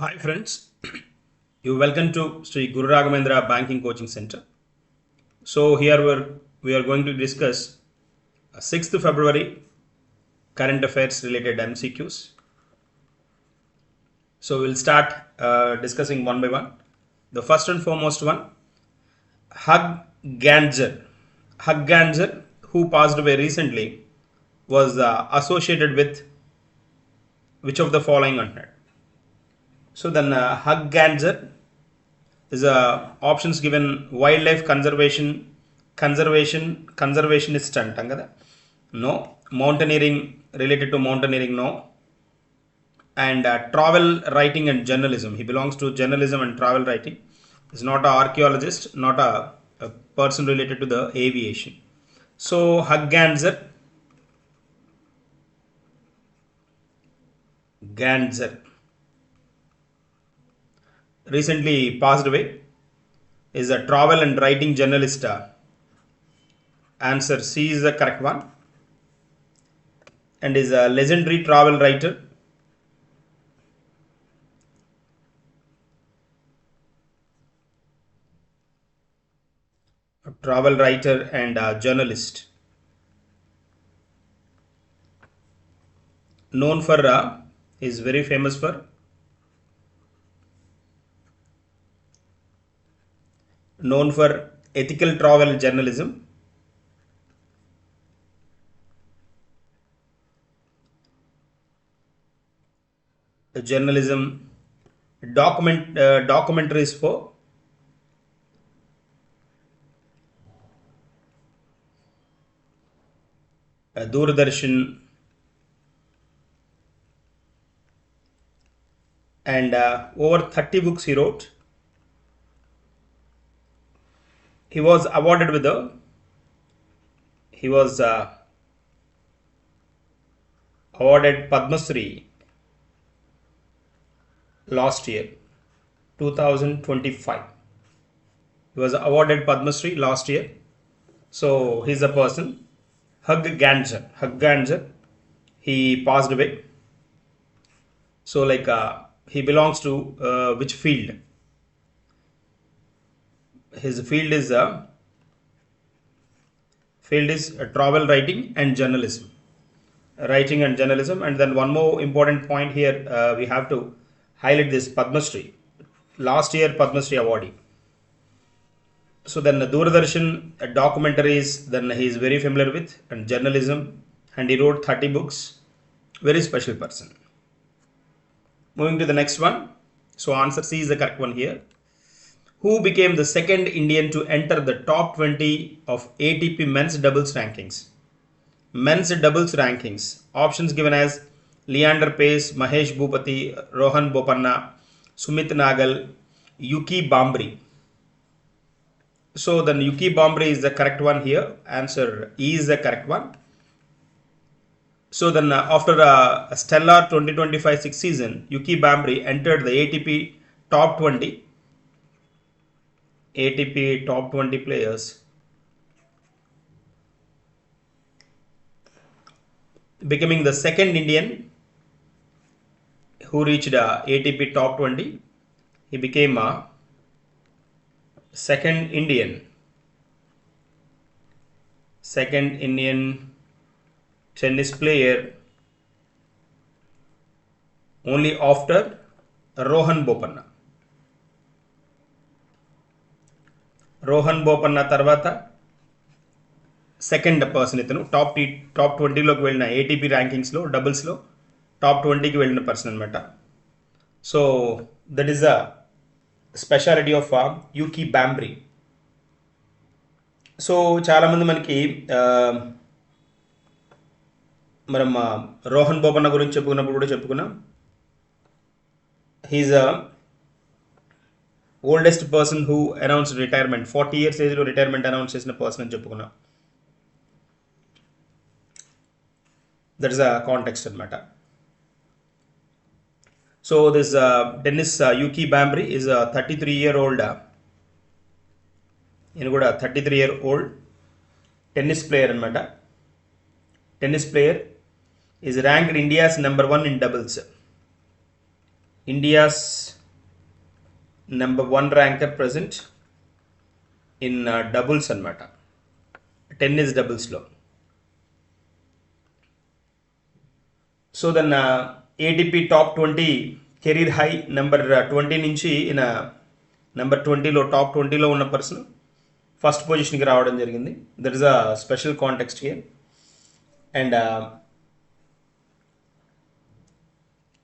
Hi friends, you welcome to Sri Guru Raghavendra Banking Coaching Center. So here we are going to discuss 6th February current affairs related MCQs. So we'll start discussing one by one. The first and foremost one, Hugh Gantzer. Hugh Gantzer, who passed away recently, was associated with which of the following under? So then Hugh Gantzer is options given: wildlife conservationist antam kada, no. Mountaineering, related to mountaineering, no. And travel writing and journalism, he belongs to journalism and travel writing. Is not an archaeologist, not a person related to the aviation. So Gantzer recently passed away, is a travel and writing journalist. Answer C is the correct one, and is a legendary travel writer. A travel writer and a journalist, known for is very famous for ethical travel journalism, journalism, documentaries for Doordarshan, and over 30 books he wrote. He was awarded with the he was awarded Padma Shri last year, 2025. He was awarded Padma Shri last year. So he's a person. Hugh Gantzer, he passed away. So like he belongs to which field? His field is travel writing and journalism. And then one more important point here, we have to highlight this Padma Shri, last year Padma Shri awardee. So then the Doordarshan documentaries, then he is very familiar with, and journalism, and he wrote 30 books. Very special person. Moving to the next one. So answer C is the correct one here. Who became the second Indian to enter the top 20 of ATP men's doubles rankings? Men's doubles rankings. Options given as Leander Pace, Mahesh Bhupati, Rohan Bopanna, Sumit Nagal, Yuki Bhambri. So then Yuki Bhambri is the correct one here. Answer E is the correct one. So then after a stellar 2025 sixth season, Yuki Bhambri entered the ATP top 20. ATP top 20 players, becoming the second Indian who reached ATP top 20. He became a second Indian tennis player only after Rohan Bopanna. Rohan Bopanna తర్వాత second person ఇతను top 20లోకి వెళ్ళిన ATP ర్యాంకింగ్స్లో డబుల్స్లో top 20కి వెళ్ళిన person అనమాట. So that is the speciality of Yuki Bhambri. So చాలామంది మనకి మనం రోహన్ బోపన్న గురించి చెప్పుకున్నప్పుడు కూడా చెప్పుకున్నాం. He is oldest person who announced retirement, 40 years ఏజ్లో రిటైర్మెంట్ అనౌన్స్ చేసిన పర్సన్ అని చెప్పుకున్నాం. దట్ ఇస్ అ కాంటెక్స్ట్ అనమాట. So this tennis Yuki Bhambri is 33-year-old. ఈయన కూడా 33-year-old టెన్నిస్ ప్లేయర్ అనమాట. Tennis player is ranked India's number 1 in doubles. India's number one ranker present in doubles అనమాట, tennis డబుల్స్లో. So then ATP top 20 career high number 20 నుంచి ఈయన number 20లో top 20లో ఉన్న person first పొజిషన్కి రావడం జరిగింది. That is a special context here. And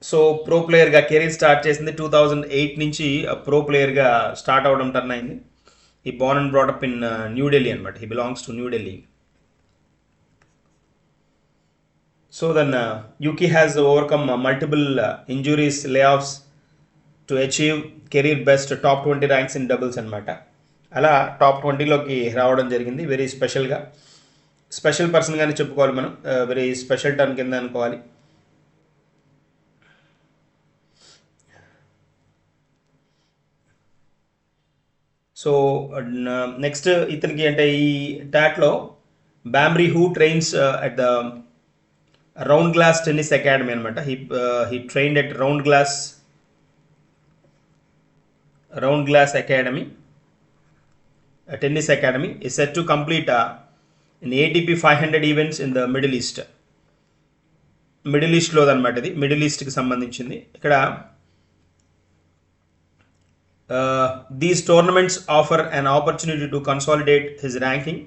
so pro ప్లేయర్గా career start చేసింది 2008 నుంచి ప్రో ప్లేయర్గా స్టార్ట్ అవ్వడం టర్న్ అయింది. ఈ born and brought up in New Delhi అనమాట. He belongs to New Delhi. So then Yuki has overcome multiple injuries, layoffs to achieve career best top 20 ranks in doubles అనమాట. అలా టాప్ 20లోకి రావడం జరిగింది. వెరీ స్పెషల్గా, స్పెషల్ పర్సన్గానే చెప్పుకోవాలి మనం. వెరీ స్పెషల్ టర్న్ కింద అనుకోవాలి. సో నెక్స్ట్ ఇతనికి అంటే ఈ టాట్లో Bhambri who trains at the Round Glass tennis academy అనమాట. He trained at Round Glass academy, tennis academy is set to complete in ATP 500 events in the middle ఈస్ట్లో అనమాట. ఇది మిడిల్ ఈస్ట్కి సంబంధించింది. ఇక్కడ these tournaments offer an opportunity to consolidate his ranking.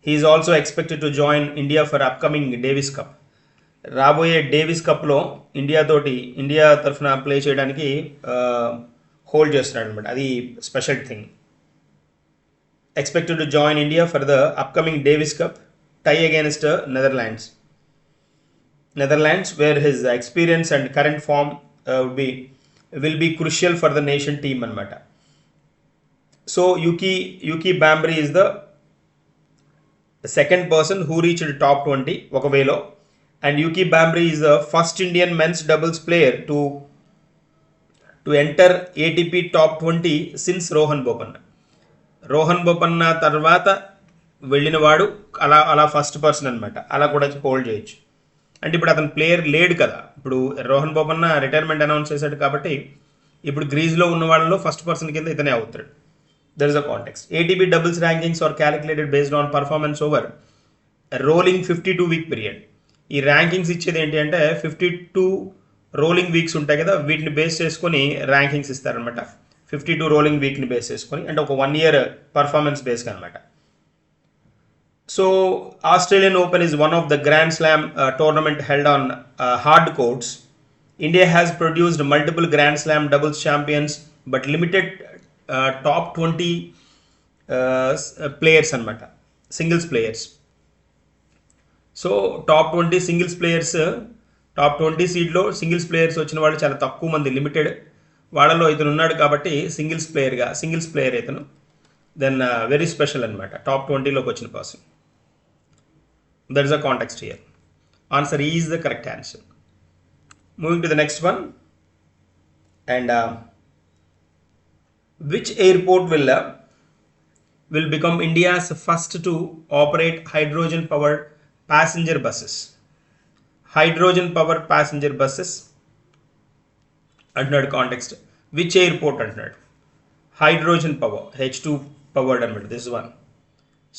He is also expected to join India for upcoming Davis Cup. రాబోయే Davis కప్లో India తరఫున play చేయడానికి hold చేస్తున్నాడు అనమాట. అది special thing. Expected to join India for the upcoming Davis Cup tie against Netherlands where his experience and current form will be crucial for the nation team అనమాట. So Yuki Bhambri is the second person who reached top 20 ఒక వేలో. And Yuki Bhambri is the first Indian men's doubles player to enter ATP top 20 since Rohan Bopanna తర్వాత వెళ్ళినవాడు అలా first person అనమాట. అలా కూడా hold చేయొచ్చు. అంటే ఇప్పుడు అతను ప్లేయర్ లేడు కదా, ఇప్పుడు రోహన్ బోపన్న రిటైర్మెంట్ అనౌన్స్ చేశాడు కాబట్టి ఇప్పుడు గ్రీజ్లో ఉన్న వాళ్ళలో ఫస్ట్ పర్సన్ కింద ఇతనే అవుతాడు. There is a context. ATP doubles rankings are calculated based on performance over a rolling 52-week period. ఈ ర్యాంకింగ్స్ ఇచ్చేది ఏంటి అంటే 52 రోలింగ్ వీక్స్ ఉంటాయి కదా, వీటిని బేస్ చేసుకొని ర్యాంకింగ్స్ ఇస్తారనమాట. 52 రోలింగ్ వీక్ని బేస్ చేసుకొని, అంటే ఒక 1 year పర్ఫార్మెన్స్ బేస్గా అనమాట. So Australian Open is one of the grand slam tournament held on hard courts. India has produced multiple grand slam doubles champions but limited top 20 players అనమాట, singles players. So top 20 singles players, top 20 సీడ్లో singles players వచ్చిన వాళ్ళు చాలా తక్కువ మంది, limited. వాళ్ళలో ఇతను ఉన్నాడు కాబట్టి సింగిల్స్ ప్లేయర్ ఇతను. దెన్ వెరీ స్పెషల్ అనమాట, టాప్ 20లోకి వచ్చిన person. That is a context here. Answer is the correct answer. Moving to the next one. And which airport will become India's first to operate hydrogen powered passenger buses. Hydrogen powered passenger buses అంటున్నాడు context. Which airport అంటున్నాడు. Hydrogen power, H2 powered అనమాట this one.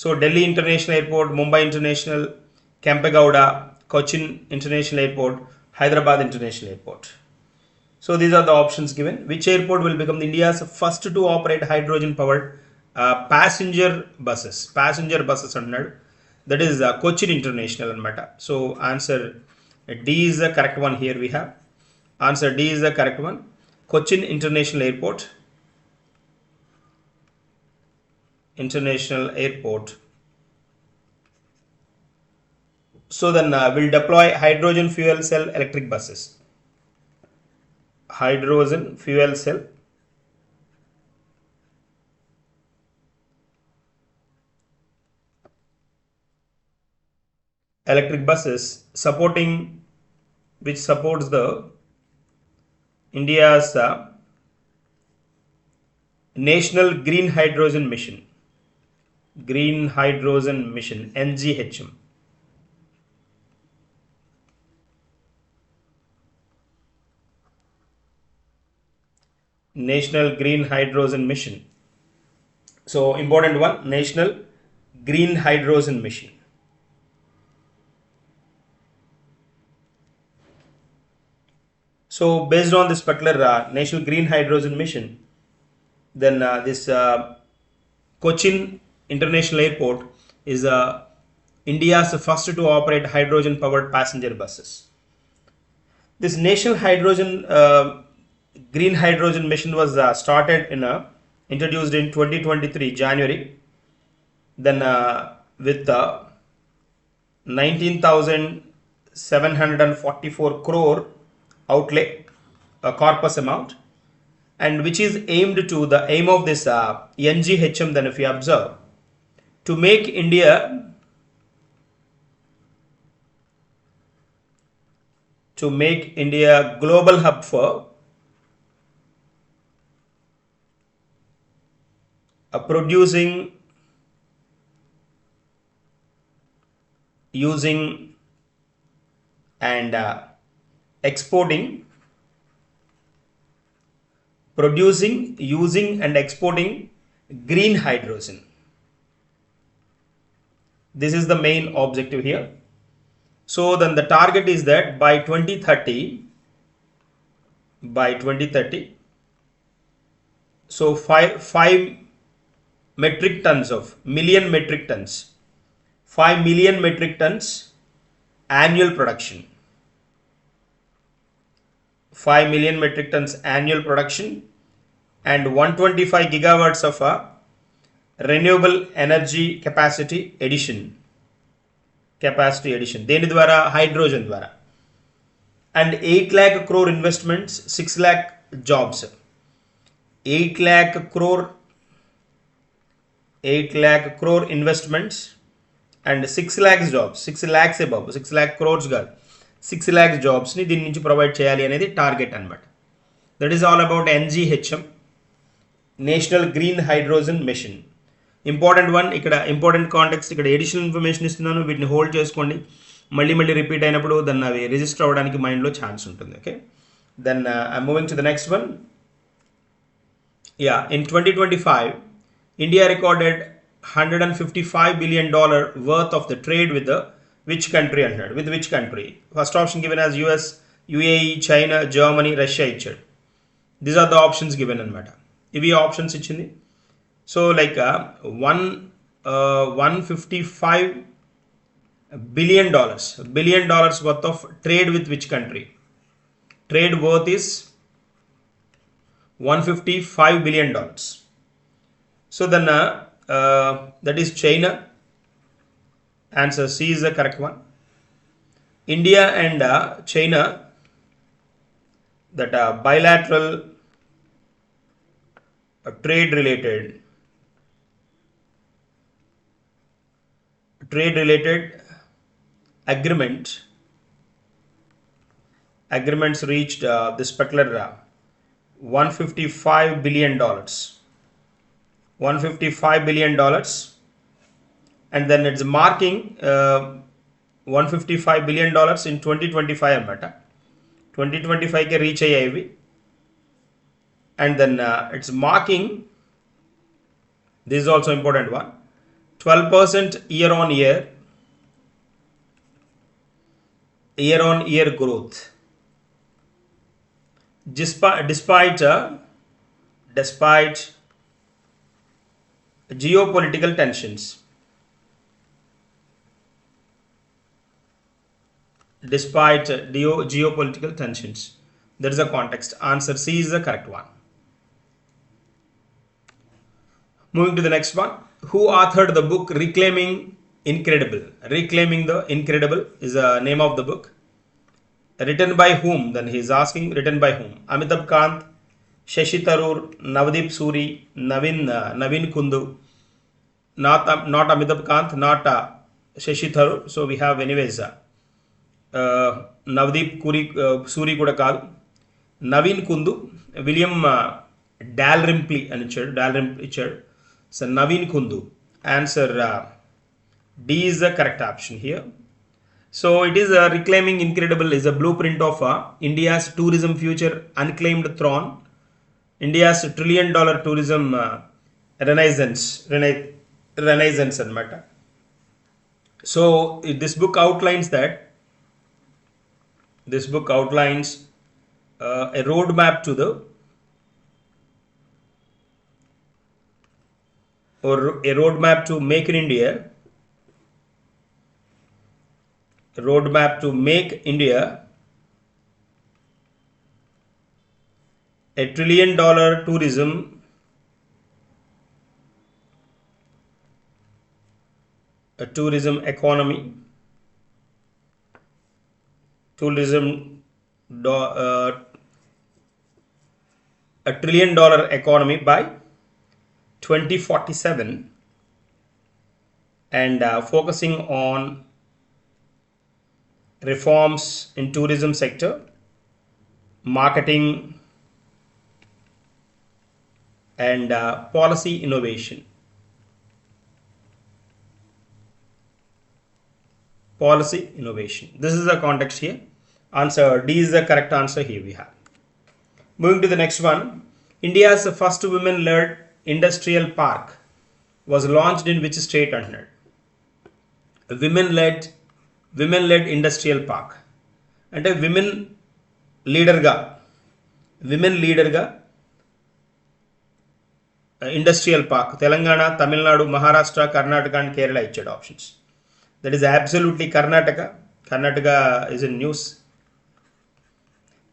So Delhi international airport, Mumbai international, Kempegowda, Cochin international airport, Hyderabad international airport. So these are the options given. Which airport will become India's first to operate hydrogen powered passenger buses అంటున్నాడు. That is Cochin International anamata. So answer D is the correct one here we have. Answer D is the correct one. Cochin International Airport. So then we'll deploy hydrogen fuel cell electric buses. Hydrogen fuel cell electric buses which supports the India's national green hydrogen mission, NGHM. National Green Hydrogen Mission. So important one, National Green Hydrogen Mission. So based on this particular National Green Hydrogen Mission, then this Cochin International Airport is India's first to operate hydrogen powered passenger buses. This National Green Hydrogen Mission was introduced in 2023 January. Then with 19,744 crore outlay corpus amount, and which is aimed to the aim of this NGHM, then if you observe, to make India global hub for producing, using and exporting, producing, using and exporting green hydrogen. This is the main objective here. So then the target is that by 2030, so 5 metric tons of 5 million metric tons annual production. 5 million metric tons annual production and 125 gigawatts of renewable energy capacity addition. Deni dwara hydrogen dwara, and 8 lakh crore investments, 6 lakh jobs. 8 lakh crore investments and 6 lakhs jobs. 6 lakhs above, 6 lakh crores gal 6 lakhs jobs ni దీని నుంచి provide చేయాలి అనేది target అన్నమాట. That is all about NGHM, national green hydrogen mission. Important one, ఇక్కడ important context, ఇక్కడ additional information ఇస్తున్నాను, వీటిని hold చేసుకోండి. మళ్ళీ రిపీట్ అయినప్పుడు దాన్ని అవి రిజిస్టర్ అవ్వడానికి మైండ్లో ఛాన్స్ ఉంటుంది. Okay, then I'm moving to the next one. In 2025, India recorded $155 billion worth of the trade with which country? With which country? First option given as US, UAE, China, Germany, Russia ఇచ్చాడు. These are the options given అన్నమాట. ఇవి options ఇచ్చింది. So like $155 billion worth of trade with which country? Trade worth is $155 billion. So then that is China. Answer C is the correct one. India and China, that bilateral trade related agreements reached this particular $155 billion. $155 billion, and then it's marking $155 billion in 2025 అన్నమాట. 2025కి reach అయ్యాయి. And then it's marking, this is also important one, 12% year on year growth, despite geopolitical tensions. Geopolitical tensions. There is a context. Answer C is the correct one. Moving to the next one. Who authored the book Reclaiming Incredible? Reclaiming the Incredible is the name of the book. Written by whom? Then he is asking, written by whom? Amitabh Kant, Shashi Tharoor, Navdeep Suri, Navin Kundu. Not Amitabh Kant, not Shashi Tharoor. So we have anyways Navdeep Suri kuda kaadu. Navin Kundu, William Dalrymple అని ఇచ్చాడు. So Navin Kundu. Answer D is the correct option here. So it is Reclaiming Incredible is a blueprint of India's tourism future unclaimed throne India's $1 trillion tourism renaissance and matter. So this book outlines a roadmap to the make in India, a $1 trillion tourism economy, a $1 trillion economy by 2047, and focusing on reforms in tourism sector, marketing, and policy innovation. This is the context here. Answer D is the correct answer here we have. Moving to the next one. India's first women-led industrial park was launched in which state and women-led industrial park. And a women leader ga industrial park Telangana, Tamil Nadu, Maharashtra, Karnataka and Kerala ichchad options. That is absolutely Karnataka. Karnataka is in news.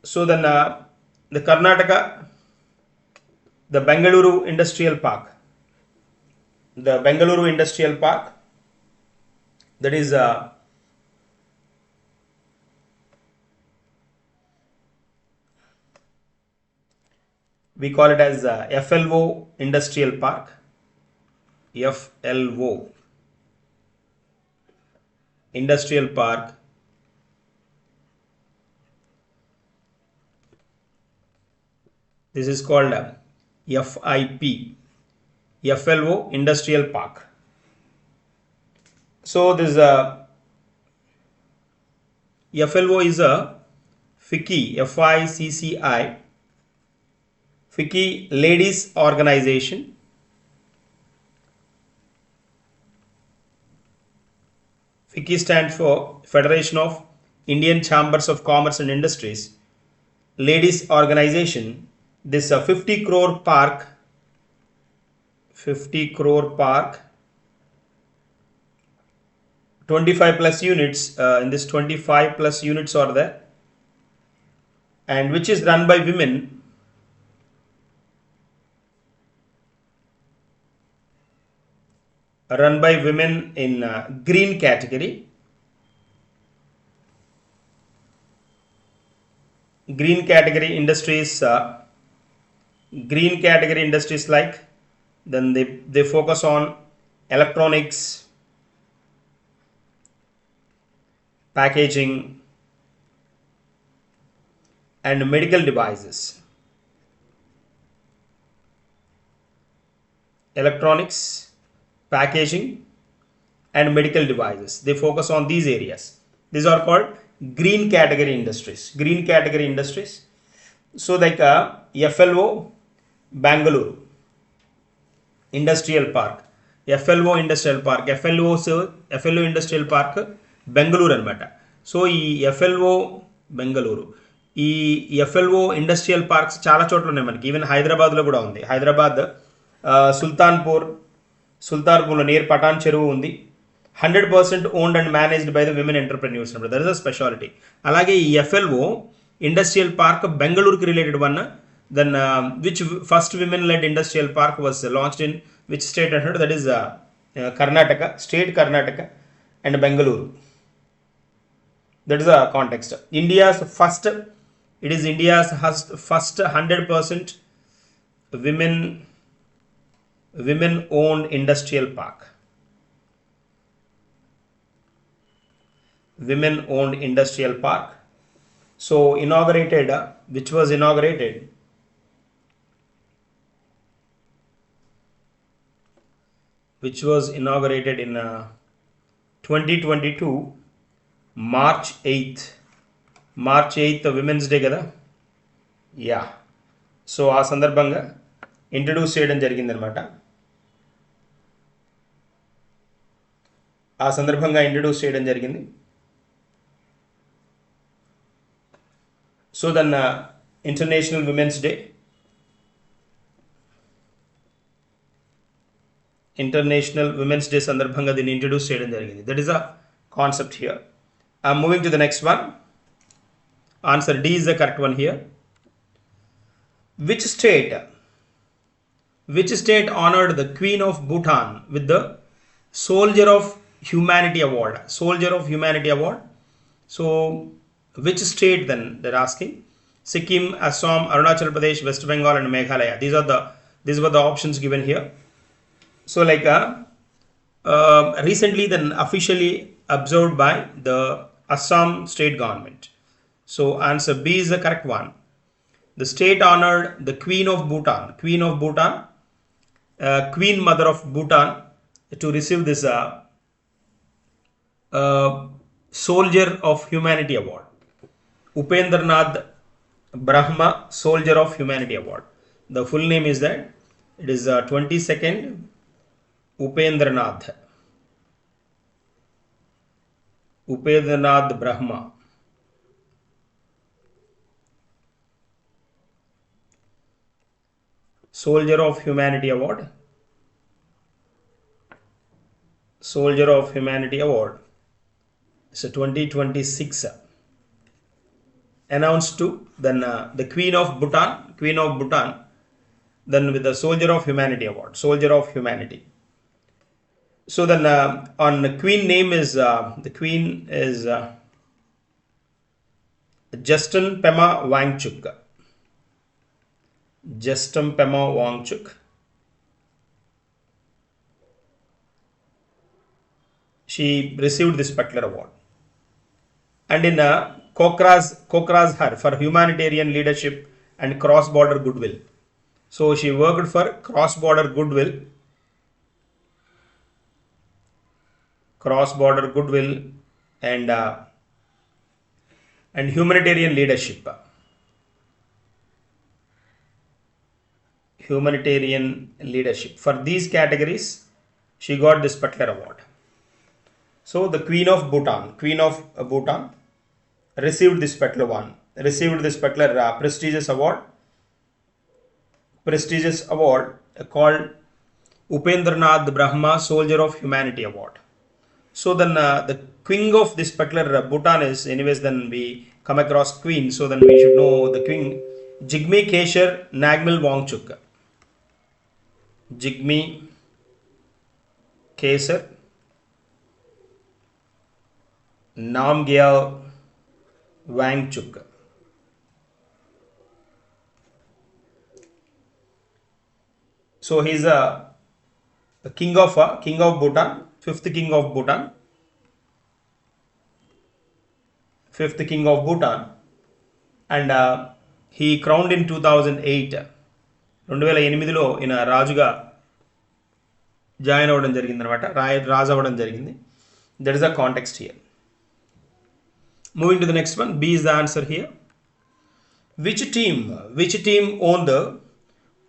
So then the Karnataka, the Bengaluru Industrial Park. That is we call it as FLO Industrial Park. FLO Industrial Park. This is called FIP, FLO Industrial Park. So this FLO is a FICCI, FICCI, FICCI Ladies Organization. FICCI stands for Federation of Indian Chambers of Commerce and Industries. Ladies Organization. This 50 crore park, 25 plus units, in this 25 plus units are there, and which is run by women. In green category. Green category industries like, then they focus on electronics, packaging and medical devices. Electronics, packaging and medical devices. They focus on these areas. These are called green category industries. So like FLO Bangalore Industrial Park, FLO Industrial Park Bangalore anamata. So ee FLO Bangalore, ee FLO Industrial Parks చాలా చోట్ల ఉన్నాయి మనకి. Even Hyderabad లో కూడా ఉంది. Hyderabad Sultanpur near Patan చెరువు ఉంది. 100% owned and managed by the women entrepreneurs. That is a specialty. అలాగే ఈ FLO Industrial Park Bangalore related one. Then which first women led industrial park was launched in which state? That is Karnataka and Bangalore. That is the context. India's first 100% women owned industrial park. So inaugurated, which was inaugurated in 2022 March 8th Women's Day kada. Yeah, so ఆ సందర్భంగా introduce చేయడం జరిగిందనమాట. So then international women's day, సందర్భంగా దీన్ని introduce చేయడం జరిగింది. That is a concept here. Moving to the next one. Answer D is the correct one here. Which state honored the Queen of Bhutan with the Soldier of Humanity Award? So, which state then they're asking? Sikkim, Assam, Arunachal Pradesh, West Bengal, and Meghalaya. These were the options given here. So, like recently, then officially observed by the Assam state government. So answer B is the correct one. The state honored the Queen Mother of Bhutan to receive this Soldier of Humanity Award. Upendranath Brahma Soldier of Humanity Award. The full name is that it is 22nd Upendranath Brahma Soldier of Humanity Award. It's a 2026 announced to then the Queen of Bhutan, then with the Soldier of Humanity Award. So then on the Queen name is Justin Pema Wangchuk. She received this particular award. And in Kokras Har for humanitarian leadership and cross-border goodwill. So she worked for cross-border goodwill and humanitarian leadership. For these categories, she got this particular award. So the Queen of Bhutan received this particular prestigious award called Upendranath Brahma Soldier of Humanity Award. So then the Queen of this particular Bhutan is, anyways, then we come across Queen, so then we should know the Queen Jigme Khesar Nagmal Wangchuk. Jigme Khesar Namgyal Wangchuk. So he is a king of Bhutan, fifth king of Bhutan, and he crowned in 2008. 2008లో ఈయన రాజుగా join అవ్వడం జరిగింది అనమాట, రాజు అవ్వడం జరిగింది. That is the context here. Moving to the next one. B is the answer here. Which team own the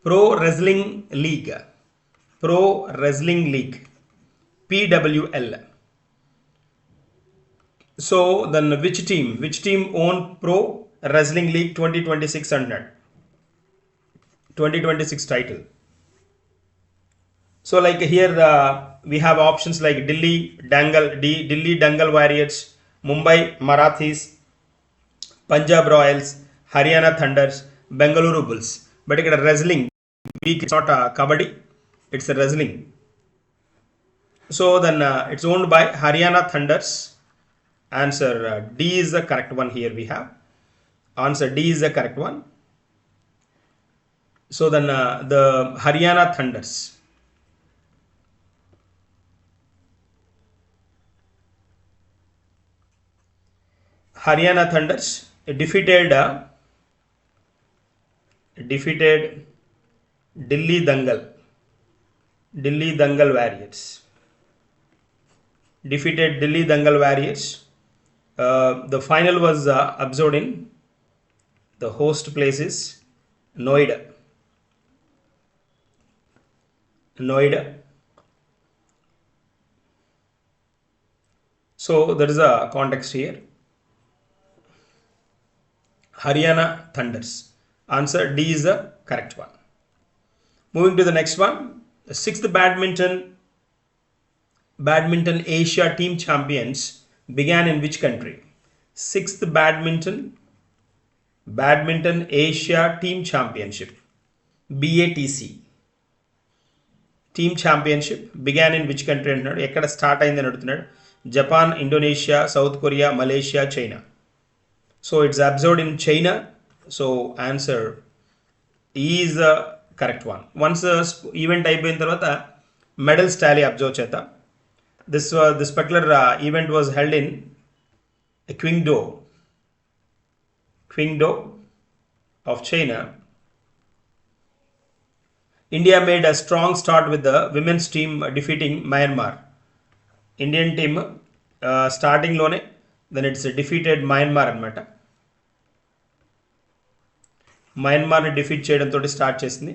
pro wrestling league PWL? So then which team own Pro Wrestling League 2026 under 2026 title? So like here we have options like Delhi Dangal Warriors, Mumbai Marathis, Punjab Royals, Haryana Thunders, Bengaluru Bulls. But ikkada wrestling league, it's not a kabaddi, it's a wrestling. So then it's owned by Haryana Thunders. Answer D is the correct one here we have. Answer D is the correct one. So then the Haryana Thunders. Haryana Thunders defeated Delhi Dangal Warriors. Defeated Delhi Dangal Warriors. The final was observed in the host places Noida. Noida. So there is a context here. Haryana Thunders. Answer D is the correct one. Moving to the next one. The sixth Badminton Asia team champions began in which country? Sixth Badminton Asia team championship, BATC team championship began in which country అంటున్నాడు. ఎక్కడ start అయిందని అడుగుతున్నాడు. Japan, Indonesia, south Korea, Malaysia, China. So it's observed in China. So answer is the correct one. Once event అయిపోయిన తర్వాత medals Tally observe చేద్దాం. This particular event was held in Qingdao of China. India made a strong start with the women's team defeating Myanmar. Indian team starting lone then it's defeated Myanmar anamata. Myanmar ni defeat cheyadam toti start chesindi.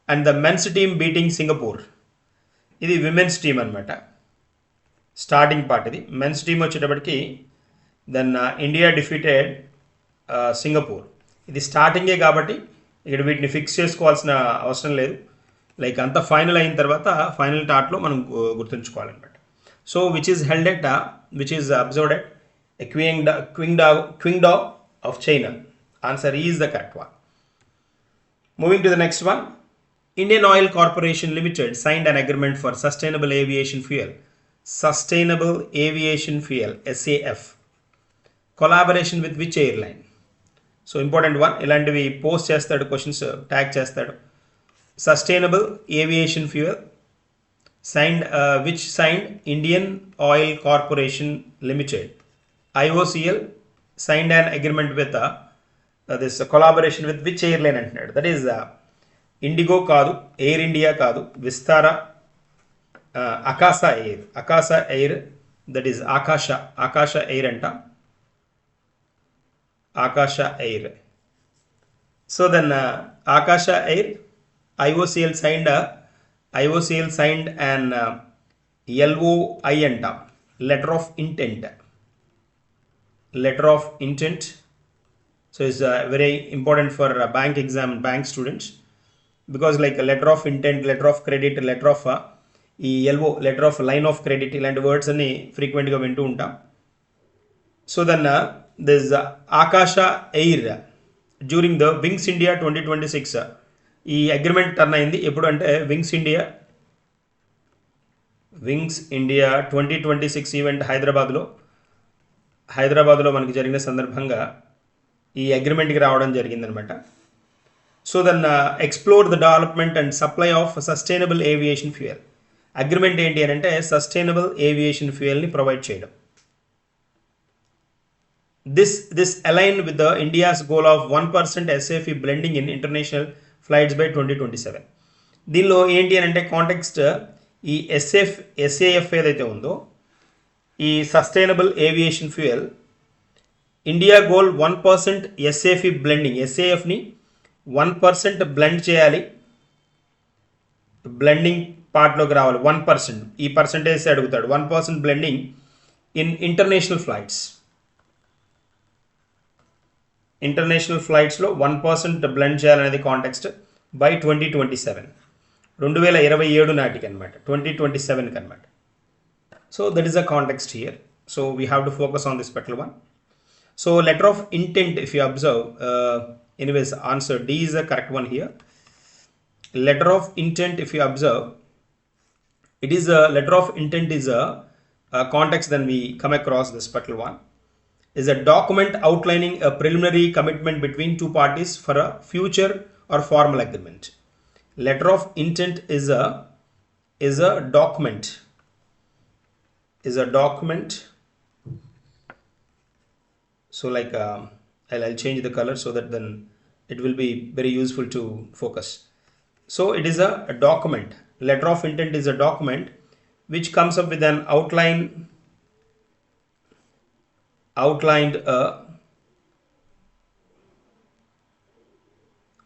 And the men's team beating Singapore. Idi women's team anamata. Starting part ఇది. Men's team వచ్చేటప్పటికి then India defeated Singapore. ఇది స్టార్టింగే కాబట్టి ఇక్కడ వీటిని fix చేసుకోవాల్సిన అవసరం లేదు. లైక్ అంతా ఫైనల్ అయిన తర్వాత ఫైనల్ టాట్లో మనం గుర్తుంచుకోవాలన్నమాట. So which is observed at Qingdao of China. Answer is the correct one. Moving to the next one. Indian Oil Corporation Limited signed an agreement for sustainable aviation fuel. Sustainable Aviation Fuel SAF collaboration with which airline? So important one. ఇలాంటివి post చేస్తాడు, questions tag చేస్తాడు. Sustainable Aviation Fuel signed Indian Oil Corporation Limited, IOCL signed an agreement with this collaboration with which airline అంటున్నాడు. That is Indigo కాదు, Air India కాదు, Vistara, Akasa Air, that is Akasha Air anta. Akasha Air. So then Akasha Air, IOCL signed an LOI anta, letter of intent. So it's very important for bank students, because like a letter of intent, letter of credit, letter of ఈ LO letter of line of credit ఇలాంటి words అన్ని ఫ్రీక్వెంట్గా వింటూ ఉంటాం. So then this ఆకాశ air during the wings India 2026 ఈ agreement turn అయింది. ఎప్పుడు అంటే వింగ్స్ ఇండియా 2026 ఈవెంట్ హైదరాబాద్లో మనకి జరిగిన సందర్భంగా ఈ అగ్రిమెంట్కి రావడం జరిగిందనమాట. So then explore the development and supply of sustainable aviation fuel. Agreement ఏంటి అని అంటే సస్టైనబుల్ ఏవియేషన్ ఫ్యూయల్ని ప్రొవైడ్ చేయడం. This align with the India's goal of 1% SAF blending in international flights by 2027. దీనిలో ఏంటి అని అంటే కాంటెక్స్ట్ ఈ SAF ఏదైతే ఉందో ఈ sustainable aviation fuel India goal 1% SAF blending, SAFని 1% బ్లెండ్ చేయాలి, బ్లెండింగ్ పార్ట్లోకి రావాలి. 1% ఈ పర్సంటేజ్ అడుగుతాడు. 1% బ్లెండింగ్ ఇన్ ఇంటర్నేషనల్ ఫ్లైట్స్లో 1% బ్లెండ్ చేయాలనేది కాంటెక్స్ట్ బై 2027 నాటికి అనమాట, 2027కి అనమాట. So that is a context here. So we have to focus on this particular one. So letter of intent, if you observe, anyways answer D is the correct one here. Letter of intent, if you observe, it is a letter of intent is a context. Then we come across this particular one is a document outlining a preliminary commitment between two parties for a future or formal agreement. Letter of intent is a document. So like I'll change the color so that then it will be very useful to focus. So it is a document. Letter of intent is a document which comes up with an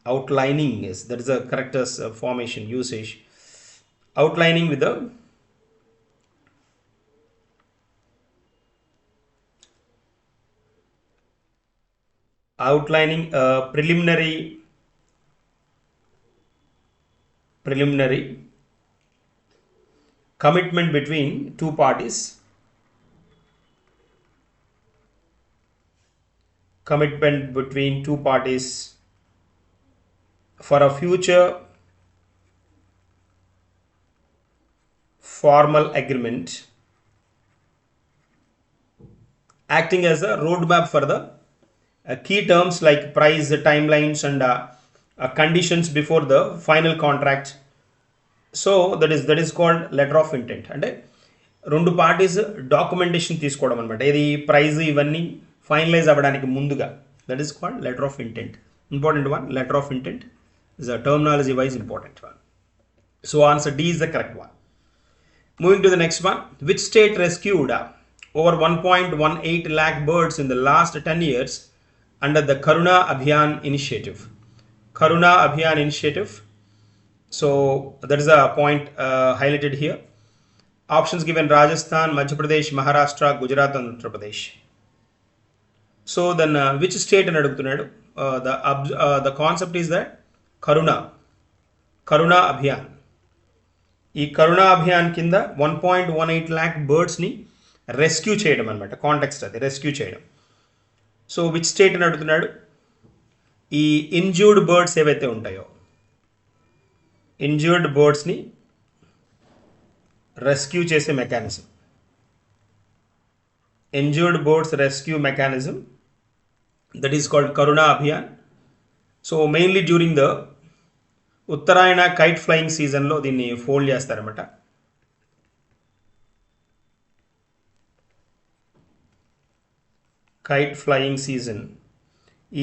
outlining is, that is a correct formation usage. Outlining with the outlining preliminary commitment between two parties. Commitment between two parties for a future formal agreement, acting as a roadmap for the key terms like price, timelines, and conditions before the final contract. So that is called letter of intent. అంటే రెండు parties documentation తీసుకోవడం అనమాట, ఇది praise ఇవన్నీ finalise అవ్వడానికి ముందుగా. That is called letter of intent. Important one, letter of intent is a terminology wise important one. So answer D is the correct one. Moving to the next one, which state rescued over 1.18 lakh birds in the last 10 years under the Karuna Abhiyan initiative? Karuna Abhiyan initiative. So that is a point highlighted here. Options given: Rajasthan, Madhya Pradesh, Maharashtra, Gujarat, and Uttar Pradesh. So then which state అని అడుగుతున్నాడు. The concept is that Karuna Abhiyan. ఈ కరుణా అభియాన్ కింద 1.18 lakh బర్డ్స్ని rescue చేయడం అనమాట. Context అది rescue చేయడం. So which state అని అడుగుతున్నాడు. ఈ ఇంజ్యూర్డ్ బర్డ్స్ ఏవైతే ఉంటాయో, ఇంజ్యూర్డ్ బర్డ్స్ని రెస్క్యూ చేసే mechanism, injured birds rescue mechanism, that is called Karuna Abhiyan. So mainly during the Uttarayan kite flying సీజన్లో దీన్ని ఫోల్డ్ చేస్తారన్నమాట. Kite flying season.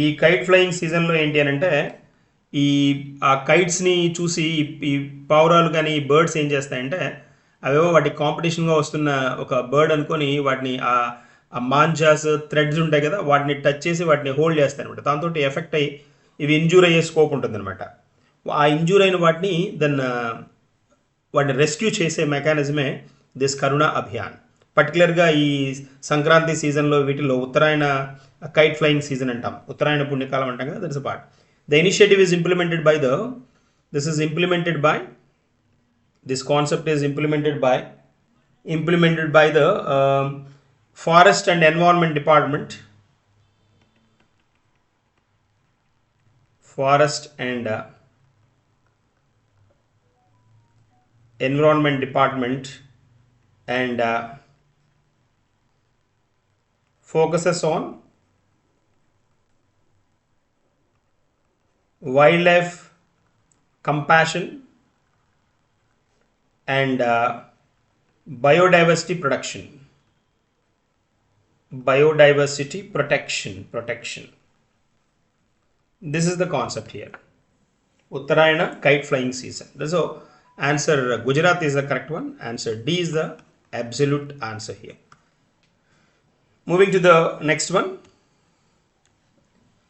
ఈ కైట్ ఫ్లయింగ్ సీజన్లో ఏంటి అని అంటే, ఆ కైట్స్ని చూసి ఈ పావురాలు కానీ ఈ బర్డ్స్ ఏం చేస్తాయంటే, అవేవో వాటి కాంపిటీషన్గా వస్తున్న ఒక బర్డ్ అనుకొని వాటిని ఆ మాంజాస్ థ్రెడ్స్ ఉంటాయి కదా, వాటిని టచ్ చేసి వాటిని హోల్డ్ చేస్తాయి అనమాట. దాంతో ఎఫెక్ట్ అయ్యి ఇవి ఇంజూర్ అయ్యే స్కోప్ ఉంటుంది అనమాట. ఆ ఇంజూర్ అయిన వాటిని వాటిని రెస్క్యూ చేసే మెకానిజమే దిస్ కరుణ అభియాన్. పర్టికులర్గా ఈ సంక్రాంతి సీజన్లో వీటిలో ఉత్తరాయణ కైట్ ఫ్లయింగ్ సీజన్ అంటాం, ఉత్తరాయణ పుణ్యకాలం అంటాం కదా, that is a part. The initiative is implemented by this concept is implemented by the Forest and Environment Department. Forest and Environment Department, and focuses on wildlife compassion and biodiversity protection. This is the concept here. Uttarayana kite flying season. So answer Gujarat is the correct one. Answer D is the absolute answer here. Moving to the next one.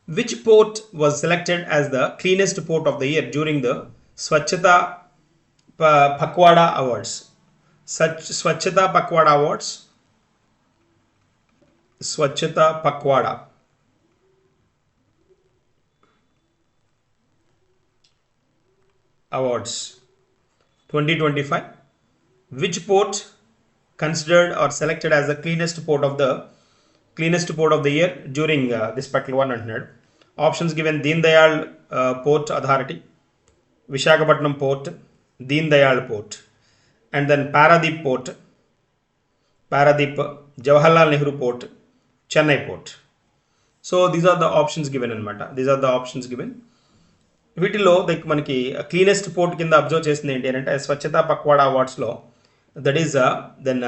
Which port was selected as the cleanest port of the year during the Swachhata Pakhwada Awards? Swachhata Pakhwada Awards. Swachhata Pakhwada Awards 2025. Which port considered or selected as the cleanest port of the year during this particular one antunnadu. Options given: Deen Dayal Port Authority, Visakhapatnam Port, Deen Dayal Port, and then Paradeep Port, Jawaharlal Nehru Port, Chennai Port. So these are the options given anamata. వీటిలో like మనకి cleanest port కింద observe చేసింది ఏంటి అంటే స్వచ్ఛత పక్వాడా అవార్డ్స్లో that is then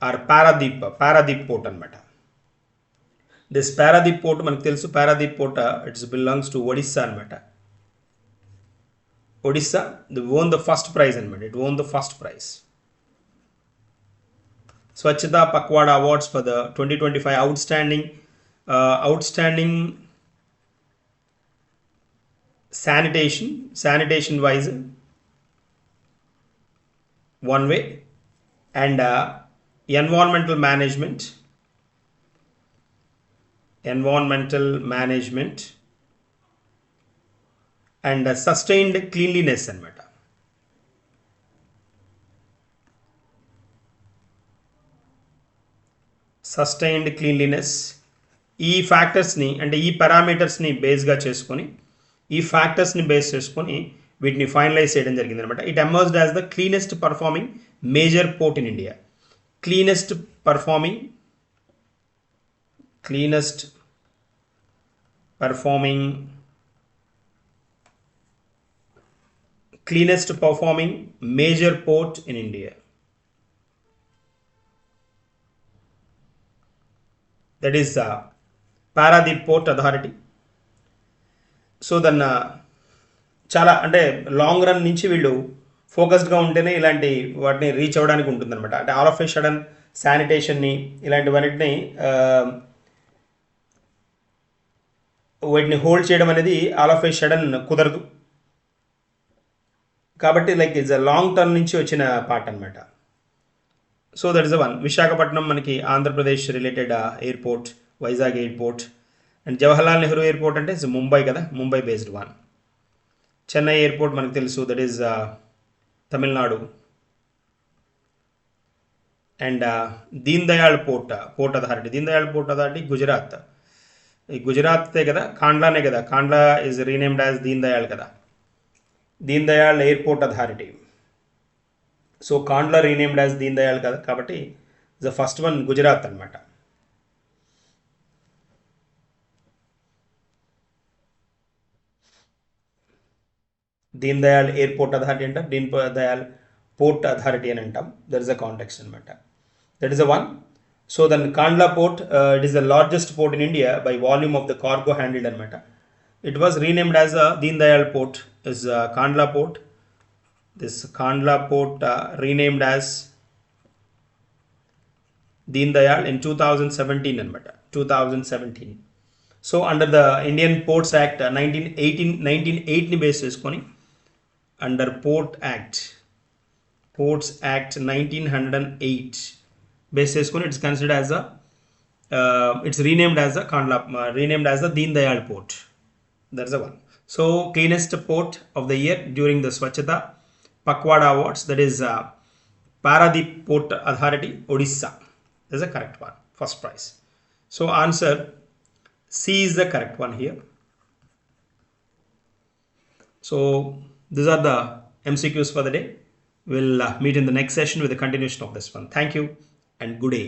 are Paradip port అనమాట. This Paradip port మనకు తెలుసు, Paradip port it's belongs to Odisha అనమాట. Odisha won the first prize అనమాట, it won the first prize. Swachhta Pakhwada awards for the 2025 outstanding sanitation wise one way, and environmental management and sustained cleanliness అన్నమాట. Sustained cleanliness ఈ ఫ్యాక్టర్స్ని అంటే ఈ పారామీటర్స్ని బేస్గా చేసుకొని ఈ ఫ్యాక్టర్స్ని బేస్ చేసుకొని వీటిని ఫైనలైజ్ చేయడం జరిగింది అనమాట. It emerged as the cleanest performing major port in India. Cleanest performing major port in India. That is Paradip Port Authority. So దన్న చాలా అంటే లాంగ్ రన్ నుంచి వీళ్ళు ఫోకస్డ్గా ఉంటేనే ఇలాంటి వాటిని రీచ్ అవ్వడానికి ఉంటుందన్నమాట. అంటే ఆల్ ఆఫ్ ఏ సడన్ శానిటేషన్ని ఇలాంటివన్నిటిని వాటిని హోల్డ్ చేయడం అనేది ఆల్ ఆఫ్ ఏ సడన్ కుదరదు. కాబట్టి like it's a long term నుంచి వచ్చిన పార్ట్ అనమాట. So that is the one. Visakhapatnam మనకి Andhra Pradesh related airport, Vizag airport, and Jawaharlal Nehru airport అంటే ముంబై కదా, Mumbai based one. Chennai airport మనకు తెలుసు, that is Tamil Nadu. And Deen Dayal port authority Gujarat. ఈ గుజరాతే కదా, కాండ్లానే కదా, Kandla is renamed as Deen Dayal కదా, Deen Dayal airport authority. So Kandla renamed as Deen Dayal కదా, కాబట్టి ద ఫస్ట్ వన్ గుజరాత్ అనమాట. దీన్ దయాళ్ ఎయిర్పోర్ట్ అథారిటీ అంటాం, దీన్ దయాళ్ పోర్ట్ అథారిటీ అని అంటాం. దట్ ఇస్ ద కాంటెక్స్ట్ అనమాట. That is the one. So then Kandla port, it is the largest port in India by volume of the cargo handled అనమాట. It was renamed as Deen Dayal port is Kandla port. This Kandla port renamed as Deen Dayal in 2017 anamata, 2017. So under the Indian Ports Act 1908 ni base cheskoni, under Ports Act 1908 base cheskoni, it's considered as it's renamed as the Kandla, renamed as the Deen Dayal port. That's the one. So cleanest port of the year during the Swachhata Pakwada Awards, that is Paradip Port Authority, Odisha. That's the correct one, first prize. So answer C is the correct one here. So these are the MCQs for the day. We'll meet in the next session with the continuation of this one. Thank you and good day.